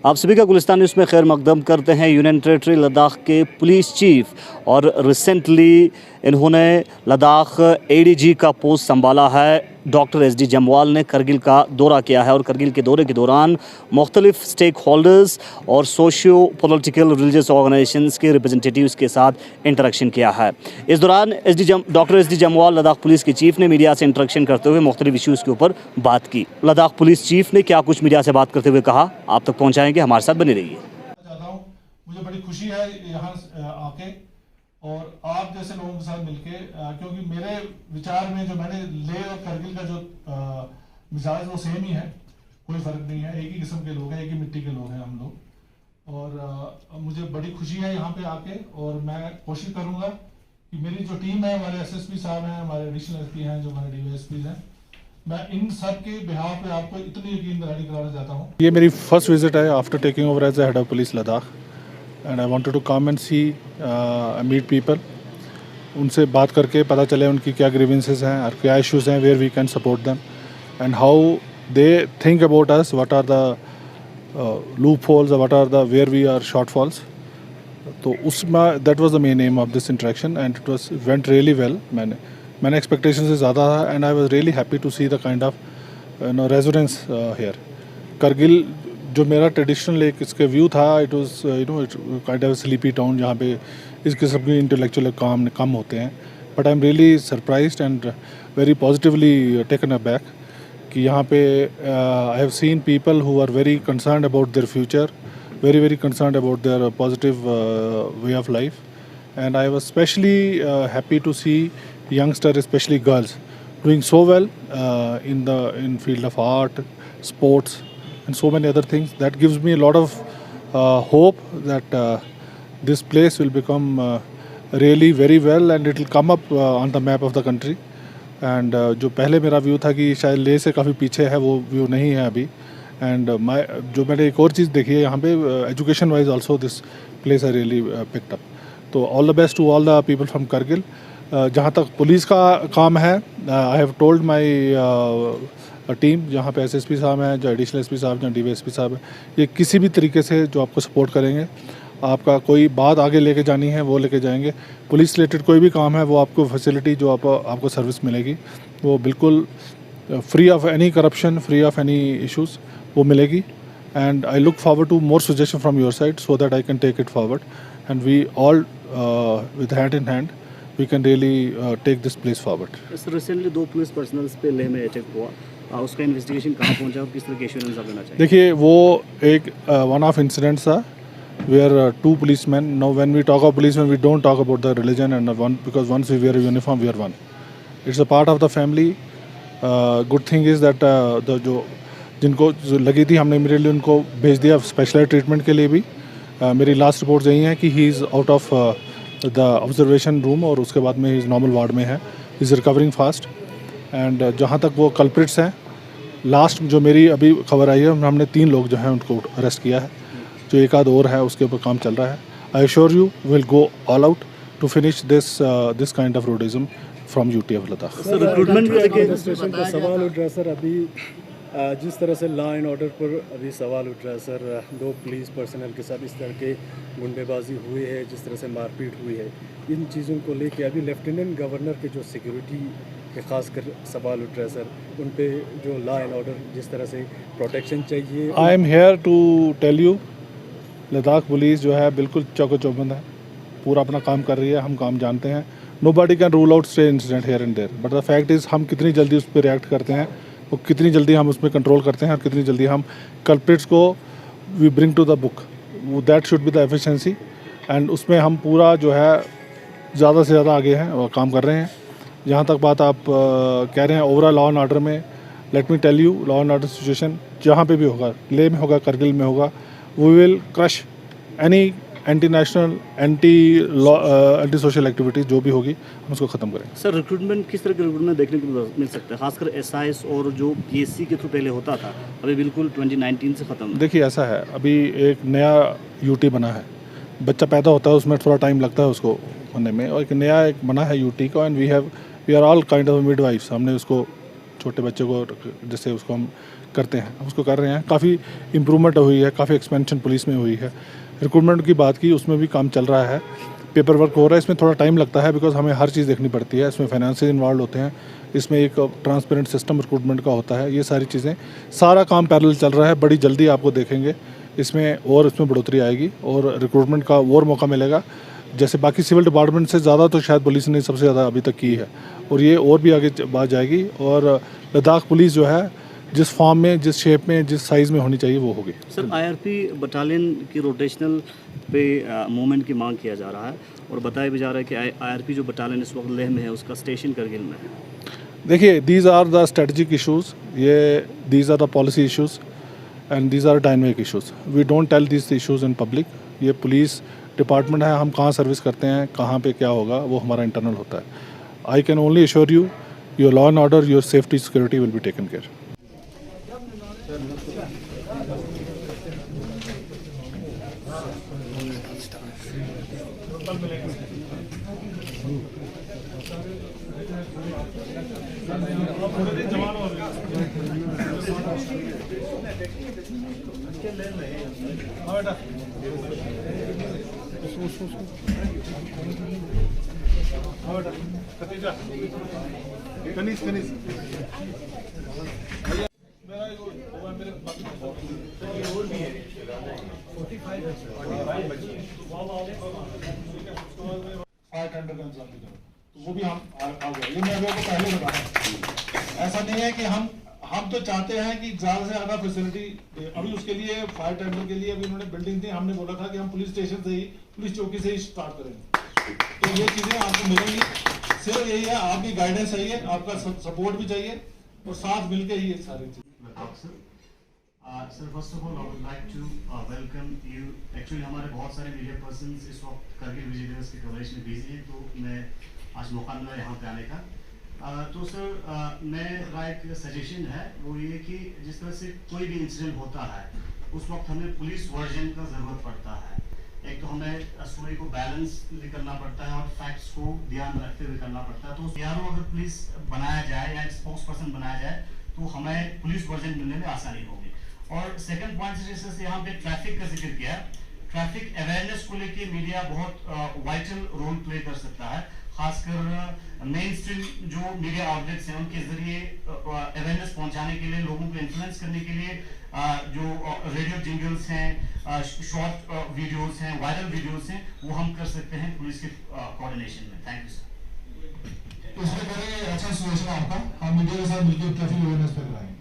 आप सभी का गुलिस्तान न्यूज़ में खैर मकदम करते हैं। यूनियन टेरेटरी लद्दाख के पुलिस चीफ और रिसेंटली इन्होंने लद्दाख एडीजी का पोस्ट संभाला है। डॉक्टर एसडी जम्वाल ने करगिल का दौरा किया है और करगिल के दौरे के दौरान मुख्तलिफ स्टेक होल्डर्स और सोशियो पॉलिटिकल रिलीजियस ऑर्गेनाइजेशंस के रिप्रेजेंटेटिव्स के साथ इंटरेक्शन किया है। इस दौरान doctor SD Jamwal Ladakh police के चीफ ने मीडिया से इंटरेक्शन करते हुए मुख्तलिफ इश्यूज़ के ऊपर बात की। लद्दाख पुलिस चीफ ने क्या कुछ मीडिया से बात करते हुए कहा, आप तक पहुँचाएंगे, हमारे साथ बने रहिए। मुझे बड़ी खुशी है यहाँ आके और आप जैसे लोगों के साथ मिलके, क्योंकि मेरे विचार में जो मैंने ले और करगिल का जो मिजाज वो सेम ही है, कोई फर्क नहीं है। एक ही किस्म के लोग हैं, एक ही मिट्टी के लोग हैं हम लोग। और मुझे बड़ी खुशी है यहाँ पे आके और मैं कोशिश करूँगा कि मेरी जो टीम है, हमारे एसएसपी साहब हैं, हमारे एडिशनल एसपी हैं, जो हमारे डीवाईएसपी हैं, मैं इन सब के बिहाफ पे आपको इतनी यकीन दिलानी कराना चाहता हूँ। ये मेरी फर्स्ट विजिट है after taking over as head of police Ladakh and I wanted to come and see meet people. उनसे बात करके पता चले उनकी क्या ग्रीवेंसेस हैं और क्या इश्यूज़ हैं, where we can support them and how they think about us, what are the loop holes, what are the where we are shortfalls. तो उसमें that was the main aim of this interaction and it was went really well. मैंने expectation से ज़्यादा था and I was really happy to see the kind of resonance here. Kargil जो मेरा traditional एक इसके व्यू था, it was it kind of sleepy town जहाँ पे इस किस्म के इंटेलेक्चुअल काम कम होते हैं। But I am really surprised and very positively taken aback कि यहाँ पे I have seen people who are very concerned about their future, very concerned about their positive way of life, and I was especially happy to see youngsters, especially girls, doing so well in field of art, sports and so many other things. That gives me a lot of hope that this place will become really very well and it will come up on the map of the country. And जो पहले मेरा view था कि शायद ले से काफ़ी पीछे है, वो व्यू नहीं है अभी। एंड जो मैंने एक और चीज़ देखी है यहाँ पे, education wise also this place I really picked up. तो all the best to all the people from Kargil. जहाँ तक पुलिस का काम है, I have told my team, जहाँ पे एसएसपी साहब हैं, जो एडिशनल एसपी साहब, जो डीवाईएसपी साहब हैं, ये किसी भी तरीके से जो आपको सपोर्ट करेंगे, आपका कोई बात आगे लेके जानी है वो लेके जाएंगे। पुलिस रिलेटेड कोई भी काम है वो आपको फैसिलिटी जो आपको सर्विस मिलेगी वो बिल्कुल free of any corruption, free of any issues वो मिलेगी। And I look forward to more suggestion from your side so that I can take it forward and we all with hand in hand we can really take this place forward. Sir, recently 2 police personnels पे लेह में attack हुआ, उसका investigation कहाँ पहुंचा और किस तरह के एश्योरेंस आप लेना चाहिए? देखिए, वो एक वन ऑफ इंसिडेंट्स था where 2 policemen, now when we talk of policemen we don't talk about the religion and one, because once we wear a uniform we are one, it's a part of the family. Good thing is that the जो जिनको लगी थी हमने immediately उनको भेज दिया specialised treatment के लिए भी। मेरी लास्ट रिपोर्ट यही है कि he is out of the observation room और उसके बाद में ही इज़ नॉर्मल वार्ड में है, इज़ रिकवरिंग फास्ट। एंड जहाँ तक वो कल्प्रिट्स हैं, लास्ट जो मेरी अभी खबर आई है, हमने 3 लोग जो हैं उनको अरेस्ट किया है, जो एक आध और है उसके ऊपर काम चल रहा है। I assure you will go all out to finish this kind of rowdyism from UT of Ladakh. Recruitment का सवाल उठ रहा है सर, अभी जिस तरह से लॉ एंड ऑर्डर पर अभी सवाल उठ रहा है सर, 2 पुलिस पर्सनल के साथ इस तरह के गुंडेबाजी हुई है, जिस तरह से मारपीट हुई है, इन चीज़ों को लेके अभी लेफ्टिनेंट गवर्नर के जो सिक्योरिटी के खासकर सवाल उठ रहा है सर, उन पे जो लॉ एंड ऑर्डर जिस तरह से प्रोटेक्शन चाहिए। I am here to tell you, Ladakh police जो है बिल्कुल चौबंद है, पूरा अपना काम कर रही है, हम काम जानते हैं। Nobody can rule out stay incident here and there, but the fact is हम कितनी जल्दी उस पर रिएक्ट करते हैं, और कितनी जल्दी हम उसमें कंट्रोल करते हैं, और कितनी जल्दी हम कल्प्रिट्स को we bring to the book, that should be the efficiency. And उसमें हम पूरा जो है ज़्यादा से ज़्यादा आगे हैं और काम कर रहे हैं। जहाँ तक बात आप कह रहे हैं ओवरऑल लॉ एंड ऑर्डर में, let me tell you, law and order situation जहाँ पे भी होगा, लेह में होगा, करगिल में होगा, we will crush any anti-national, anti-social activities जो भी होगी, हम उसको ख़त्म करेंगे। सर, रिक्रूटमेंट किस तरह के रिक्रूटमेंट देखने को मिल सकता है, खासकर एसआईएस और जो पीएससी के थ्रू पहले होता था, अभी बिल्कुल 2019 से ख़त्म? देखिए, ऐसा है, अभी एक नया यूटी बना है, बच्चा पैदा होता है उसमें थोड़ा टाइम लगता है उसको होने में, और एक नया एक बना है यूटी का, and we are all kind of midwifes. हमने उसको छोटे बच्चे को जैसे उसको हम करते हैं, हम उसको कर रहे हैं। काफ़ी इम्प्रूवमेंट हुई है, काफ़ी एक्सपेंशन पुलिस में हुई है। रिक्रूटमेंट की बात की, उसमें भी काम चल रहा है, पेपर वर्क हो रहा है। इसमें थोड़ा टाइम लगता है बिकॉज हमें हर चीज़ देखनी पड़ती है। इसमें फाइनेंसेस इन्वॉल्व होते हैं, इसमें एक ट्रांसपेरेंट सिस्टम रिक्रूटमेंट का होता है। ये सारी चीज़ें, सारा काम पैरेलल चल रहा है। बड़ी जल्दी आपको देखेंगे इसमें बढ़ोतरी आएगी और रिक्रूटमेंट का और मौका मिलेगा। जैसे बाकी सिविल डिपार्टमेंट से ज़्यादा तो शायद पुलिस ने सबसे ज़्यादा अभी तक की है, और ये और भी आगे बात जाएगी। और लद्दाख पुलिस जो है, जिस फॉर्म में, जिस शेप में, जिस साइज़ में होनी चाहिए वो होगी। सर, आईआरपी बटालियन की रोटेशनल पे मूवमेंट की मांग किया जा रहा है और बताया भी जा रहा है कि आईआरपी जो बटालियन इस वक्त लेह में है उसका स्टेशन करगिल में है। देखिए, these are the strategic issues, these are the policy issues and these are dynamic issues. We don't tell this issues in public. ये पुलिस डिपार्टमेंट है, हम कहाँ सर्विस करते हैं, कहाँ पे क्या होगा, वो हमारा इंटरनल होता है। I can only assure you, your law and order, your safety security will be taken care. Fire tender का इंतजाम भी करो, तो वो भी हम आ गए। ये मैं अभी आपको पहले बताया। ऐसा नहीं है कि हम तो चाहते हैं कि ज़्यादा से ज़्यादा फैसिलिटी। अभी उसके लिए फायर टेंडर के लिए अभी उन्होंने बिल्डिंग दी, हमने बोला था कि हम पुलिस स्टेशन से ही, पुलिस चौकी से ही स्टार्ट करेंगे। तो ये चीज़ें आपको मिलेंगी। सिर्फ यही है, आपकी गाइडेंस चाहिए, आपका सपोर्ट भी चाहिए, और साथ मिलकर ही ये सारी चीज़ें। Sir, first of all I would like to welcome you. Actually हमारे बहुत सारे मीडिया पर्सन्स इस वक्त करगिल विजय दिवस के कवरेज में बिजी हैं, तो मैं आज मौका मिला यहाँ पे आने का। तो सर, मेरा एक सजेशन है, वो ये कि जिस तरह से कोई भी इंसिडेंट होता है उस वक्त हमें पुलिस वर्जन का ज़रूरत पड़ता है। एक तो हमें स्टोरी को बैलेंस करना पड़ता है और फैक्ट्स को ध्यान रखते हुए करना पड़ता है। तो यारों अगर पुलिस बनाया जाए या स्पोक्स पर्सन बनाया जाए तो हमें पुलिस वर्जन मिलने में आसानी होगी। और सेकंड पॉइंट, जैसे यहाँ पे ट्रैफिक का जिक्र किया, ट्रैफिक अवेयरनेस को लेके मीडिया बहुत वाइटल रोल प्ले कर सकता है। खासकर मेन स्ट्रीम जो मीडिया आउटलेट्स हैं उनके जरिए अवेयरनेस पहुंचाने के लिए, लोगों को इन्फ्लुएंस करने के लिए जो रेडियो जिंगल्स हैं, शॉर्ट वीडियोस हैं, वायरल वीडियोस हैं, वो हम कर सकते हैं पुलिस के कोऑर्डिनेशन में। Thank you sir. इसमें करेंगे, अच्छा सजेशन आपका। हम मीडिया के साथ मिलकर ट्रैफिक अवेयरनेस पे कराएंगे।